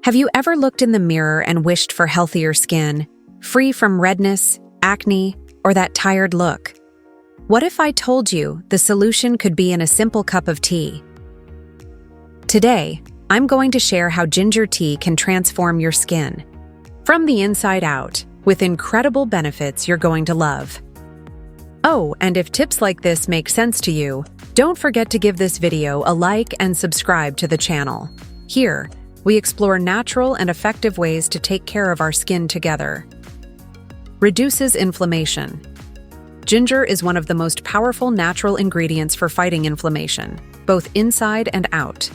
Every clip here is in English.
Have you ever looked in the mirror and wished for healthier skin, free from redness, acne, or that tired look? What if I told you the solution could be in a simple cup of tea? Today, I'm going to share how ginger tea can transform your skin from the inside out with incredible benefits you're going to love. Oh, and if tips like this make sense to you, don't forget to give this video a like and subscribe to the channel. Here, we explore natural and effective ways to take care of our skin together. Reduces inflammation. Ginger is one of the most powerful natural ingredients for fighting inflammation, both inside and out.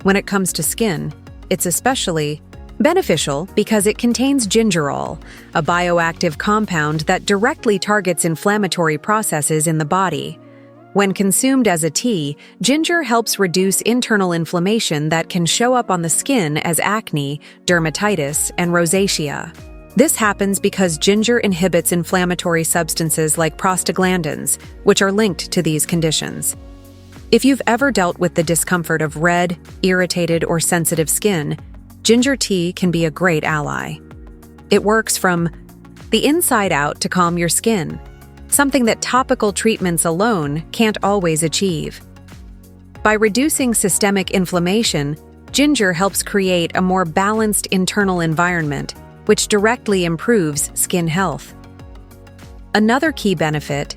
When it comes to skin, it's especially beneficial because it contains gingerol, a bioactive compound that directly targets inflammatory processes in the body. When consumed as a tea, ginger helps reduce internal inflammation that can show up on the skin as acne, dermatitis, and rosacea. This happens because ginger inhibits inflammatory substances like prostaglandins, which are linked to these conditions. If you've ever dealt with the discomfort of red, irritated, or sensitive skin, ginger tea can be a great ally. It works from the inside out to calm your skin, something that topical treatments alone can't always achieve. By reducing systemic inflammation, ginger helps create a more balanced internal environment, which directly improves skin health. Another key benefit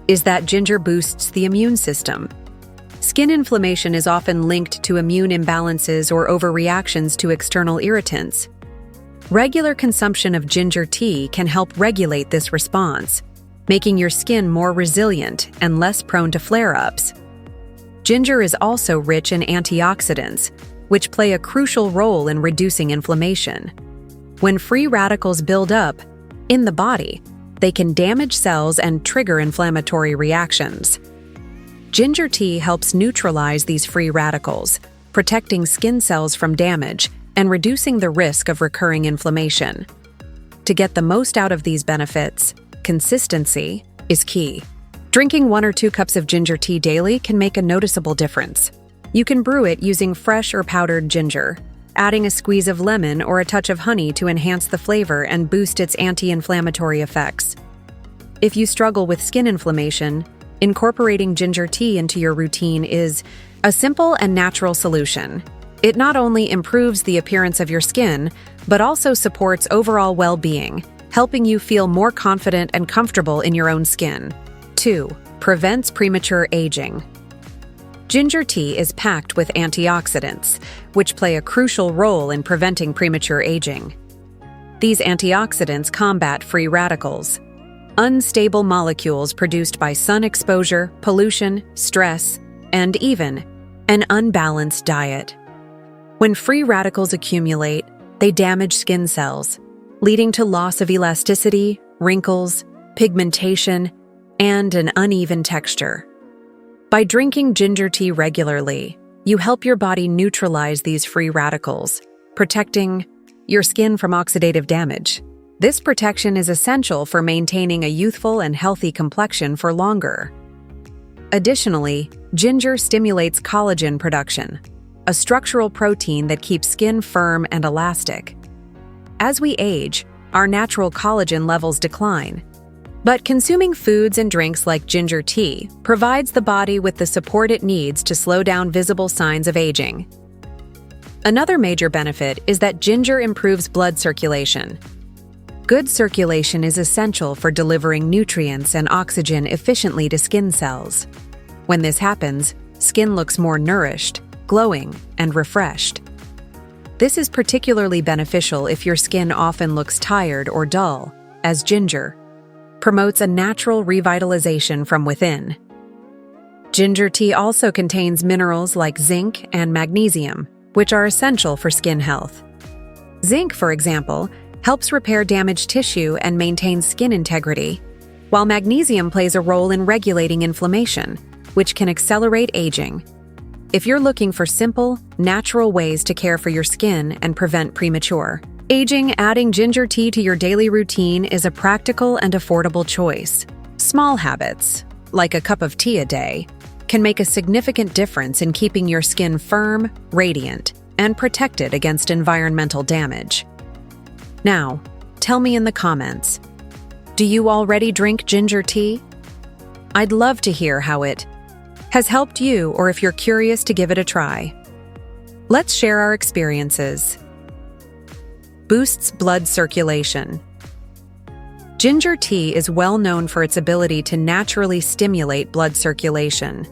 is that ginger boosts the immune system. Skin inflammation is often linked to immune imbalances or overreactions to external irritants. Regular consumption of ginger tea can help regulate this response, making your skin more resilient and less prone to flare-ups. Ginger is also rich in antioxidants, which play a crucial role in reducing inflammation. When free radicals build up in the body, they can damage cells and trigger inflammatory reactions. Ginger tea helps neutralize these free radicals, protecting skin cells from damage and reducing the risk of recurring inflammation. To get the most out of these benefits, consistency is key. Drinking 1 or 2 cups of ginger tea daily can make a noticeable difference. You can brew it using fresh or powdered ginger, adding a squeeze of lemon or a touch of honey to enhance the flavor and boost its anti-inflammatory effects. If you struggle with skin inflammation, incorporating ginger tea into your routine is a simple and natural solution. It not only improves the appearance of your skin, but also supports overall well-being, helping you feel more confident and comfortable in your own skin. 2. Prevents premature aging. Ginger tea is packed with antioxidants, which play a crucial role in preventing premature aging. These antioxidants combat free radicals, unstable molecules produced by sun exposure, pollution, stress, and even an unbalanced diet. When free radicals accumulate, they damage skin cells, leading to loss of elasticity, wrinkles, pigmentation, and an uneven texture. By drinking ginger tea regularly, you help your body neutralize these free radicals, protecting your skin from oxidative damage. This protection is essential for maintaining a youthful and healthy complexion for longer. Additionally, ginger stimulates collagen production, a structural protein that keeps skin firm and elastic. As we age, our natural collagen levels decline. But consuming foods and drinks like ginger tea provides the body with the support it needs to slow down visible signs of aging. Another major benefit is that ginger improves blood circulation. Good circulation is essential for delivering nutrients and oxygen efficiently to skin cells. When this happens, skin looks more nourished, glowing, and refreshed. This is particularly beneficial if your skin often looks tired or dull, as ginger promotes a natural revitalization from within. Ginger tea also contains minerals like zinc and magnesium, which are essential for skin health. Zinc, for example, helps repair damaged tissue and maintain skin integrity, while magnesium plays a role in regulating inflammation, which can accelerate aging. If you're looking for simple, natural ways to care for your skin and prevent premature aging, adding ginger tea to your daily routine is a practical and affordable choice. Small habits, like a cup of tea a day, can make a significant difference in keeping your skin firm, radiant, and protected against environmental damage. Now, tell me in the comments, do you already drink ginger tea? I'd love to hear how it has helped you, or if you're curious to give it a try. Let's share our experiences. Boosts blood circulation. Ginger tea is well known for its ability to naturally stimulate blood circulation.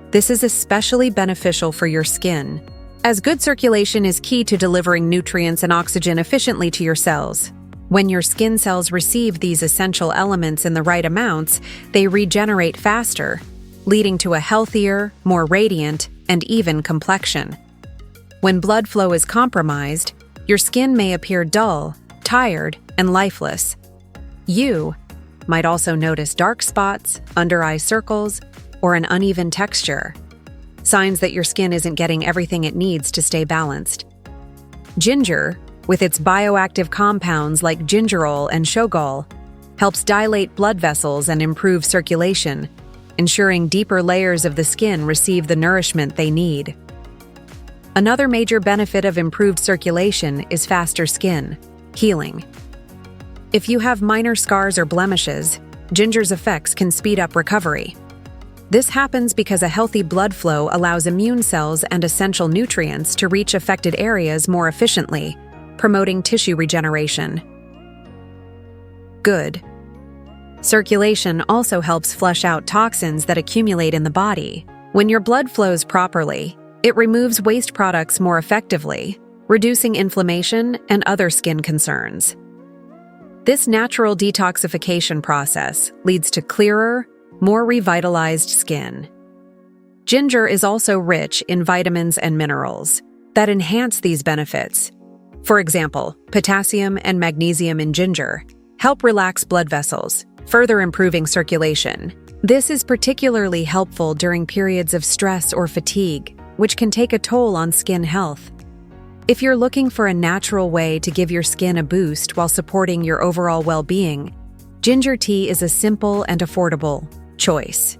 This is especially beneficial for your skin, as good circulation is key to delivering nutrients and oxygen efficiently to your cells. When your skin cells receive these essential elements in the right amounts, they regenerate faster, leading to a healthier, more radiant, and even complexion. When blood flow is compromised, your skin may appear dull, tired, and lifeless. You might also notice dark spots, under-eye circles, or an uneven texture, signs that your skin isn't getting everything it needs to stay balanced. Ginger, with its bioactive compounds like gingerol and shogal, helps dilate blood vessels and improve circulation, ensuring deeper layers of the skin receive the nourishment they need. Another major benefit of improved circulation is faster skin healing. If you have minor scars or blemishes, ginger's effects can speed up recovery. This happens because a healthy blood flow allows immune cells and essential nutrients to reach affected areas more efficiently, promoting tissue regeneration. Good. Circulation also helps flush out toxins that accumulate in the body. When your blood flows properly, it removes waste products more effectively, reducing inflammation and other skin concerns. This natural detoxification process leads to clearer, more revitalized skin. Ginger is also rich in vitamins and minerals that enhance these benefits. For example, potassium and magnesium in ginger help relax blood vessels, further improving circulation. This is particularly helpful during periods of stress or fatigue, which can take a toll on skin health. If you're looking for a natural way to give your skin a boost while supporting your overall well-being, ginger tea is a simple and affordable choice.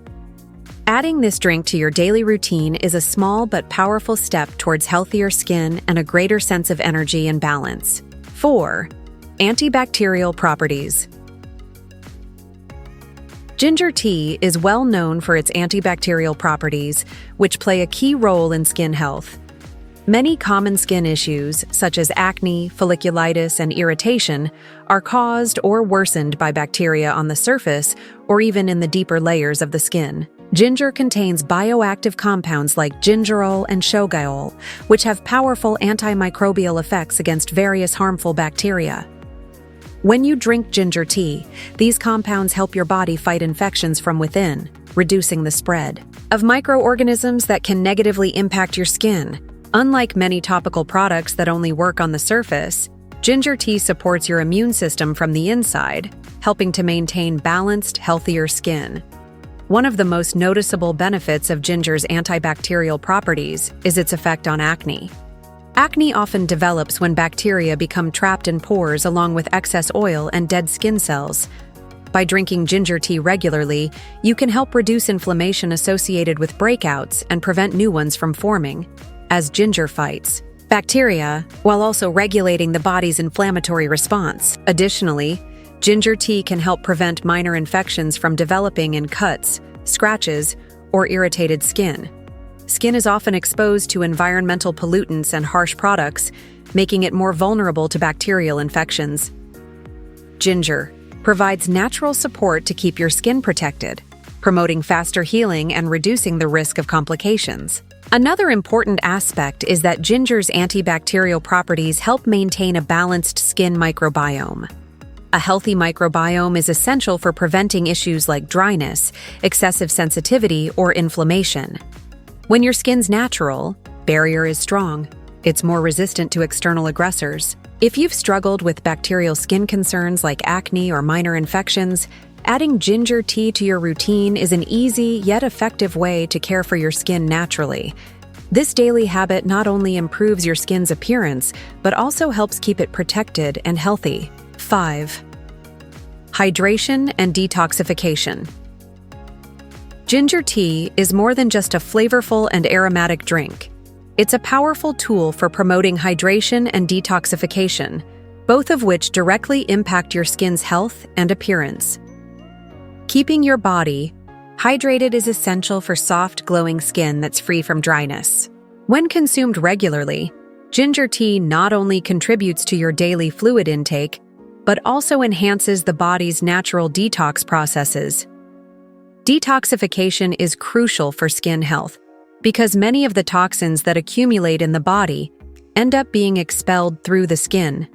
Adding this drink to your daily routine is a small but powerful step towards healthier skin and a greater sense of energy and balance. 4. Antibacterial properties. Ginger tea is well known for its antibacterial properties, which play a key role in skin health. Many common skin issues, such as acne, folliculitis, and irritation, are caused or worsened by bacteria on the surface or even in the deeper layers of the skin. Ginger contains bioactive compounds like gingerol and shogal, which have powerful antimicrobial effects against various harmful bacteria. When you drink ginger tea, these compounds help your body fight infections from within, reducing the spread of microorganisms that can negatively impact your skin. Unlike many topical products that only work on the surface, ginger tea supports your immune system from the inside, helping to maintain balanced, healthier skin. One of the most noticeable benefits of ginger's antibacterial properties is its effect on acne. Acne often develops when bacteria become trapped in pores along with excess oil and dead skin cells. By drinking ginger tea regularly, you can help reduce inflammation associated with breakouts and prevent new ones from forming, as ginger fights bacteria, while also regulating the body's inflammatory response. Additionally, ginger tea can help prevent minor infections from developing in cuts, scratches, or irritated skin. Skin is often exposed to environmental pollutants and harsh products, making it more vulnerable to bacterial infections. Ginger provides natural support to keep your skin protected, promoting faster healing and reducing the risk of complications. Another important aspect is that ginger's antibacterial properties help maintain a balanced skin microbiome. A healthy microbiome is essential for preventing issues like dryness, excessive sensitivity, or inflammation. When your skin's natural barrier is strong, it's more resistant to external aggressors. If you've struggled with bacterial skin concerns like acne or minor infections, adding ginger tea to your routine is an easy yet effective way to care for your skin naturally. This daily habit not only improves your skin's appearance, but also helps keep it protected and healthy. 5. Hydration and detoxification. Ginger tea is more than just a flavorful and aromatic drink. It's a powerful tool for promoting hydration and detoxification, both of which directly impact your skin's health and appearance. Keeping your body hydrated is essential for soft, glowing skin that's free from dryness. When consumed regularly, ginger tea not only contributes to your daily fluid intake, but also enhances the body's natural detox processes. Detoxification is crucial for skin health because many of the toxins that accumulate in the body end up being expelled through the skin.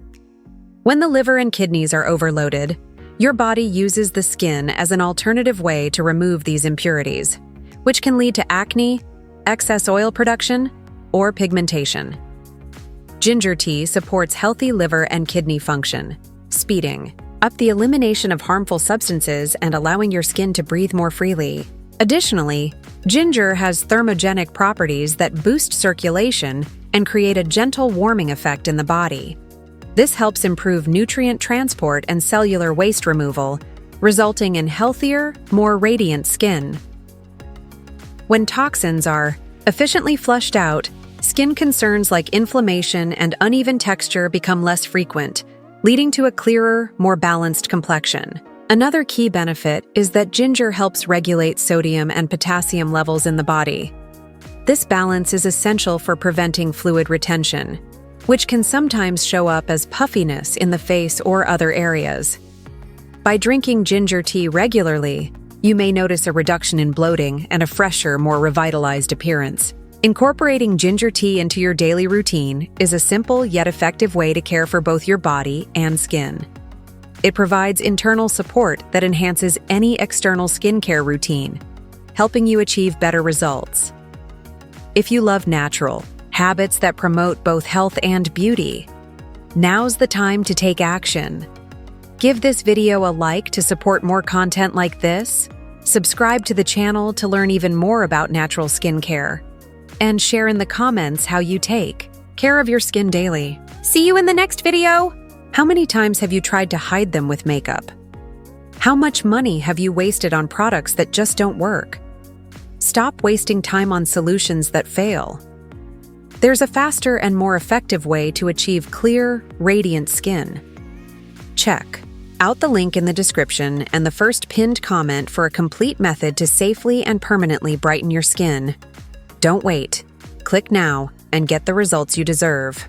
When the liver and kidneys are overloaded, your body uses the skin as an alternative way to remove these impurities, which can lead to acne, excess oil production, or pigmentation. Ginger tea supports healthy liver and kidney function, speeding up the elimination of harmful substances and allowing your skin to breathe more freely. Additionally, ginger has thermogenic properties that boost circulation and create a gentle warming effect in the body. This helps improve nutrient transport and cellular waste removal, resulting in healthier, more radiant skin. When toxins are efficiently flushed out, skin concerns like inflammation and uneven texture become less frequent, leading to a clearer, more balanced complexion. Another key benefit is that ginger helps regulate sodium and potassium levels in the body. This balance is essential for preventing fluid retention, which can sometimes show up as puffiness in the face or other areas. By drinking ginger tea regularly, you may notice a reduction in bloating and a fresher, more revitalized appearance. Incorporating ginger tea into your daily routine is a simple yet effective way to care for both your body and skin. It provides internal support that enhances any external skincare routine, helping you achieve better results. If you love natural habits that promote both health and beauty, now's the time to take action. Give this video a like to support more content like this, subscribe to the channel to learn even more about natural skincare, and share in the comments how you take care of your skin daily. See you in the next video! How many times have you tried to hide them with makeup? How much money have you wasted on products that just don't work? Stop wasting time on solutions that fail. There's a faster and more effective way to achieve clear, radiant skin. Check out the link in the description and the first pinned comment for a complete method to safely and permanently brighten your skin. Don't wait. Click now and get the results you deserve.